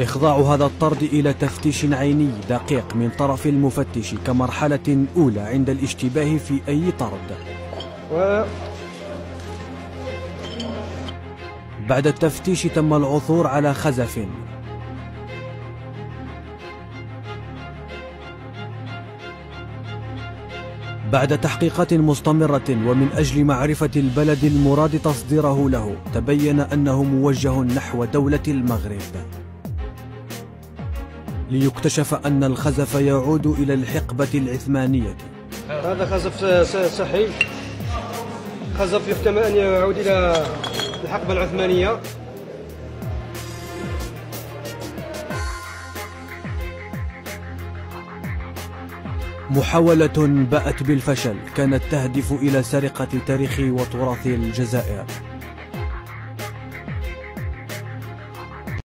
إخضاع هذا الطرد إلى تفتيش عيني دقيق من طرف المفتش كمرحلة أولى عند الاشتباه في أي طرد. بعد التفتيش تم العثور على خزف. بعد تحقيقات مستمرة ومن أجل معرفة البلد المراد تصديره له، تبين أنه موجه نحو دولة المغرب، ليكتشف أن الخزف يعود إلى الحقبة العثمانية. هذا خزف صحي، خزف يحتمل أن يعود إلى الحقبة العثمانية. محاولة بأت بالفشل كانت تهدف إلى سرقة تاريخ وتراث الجزائر.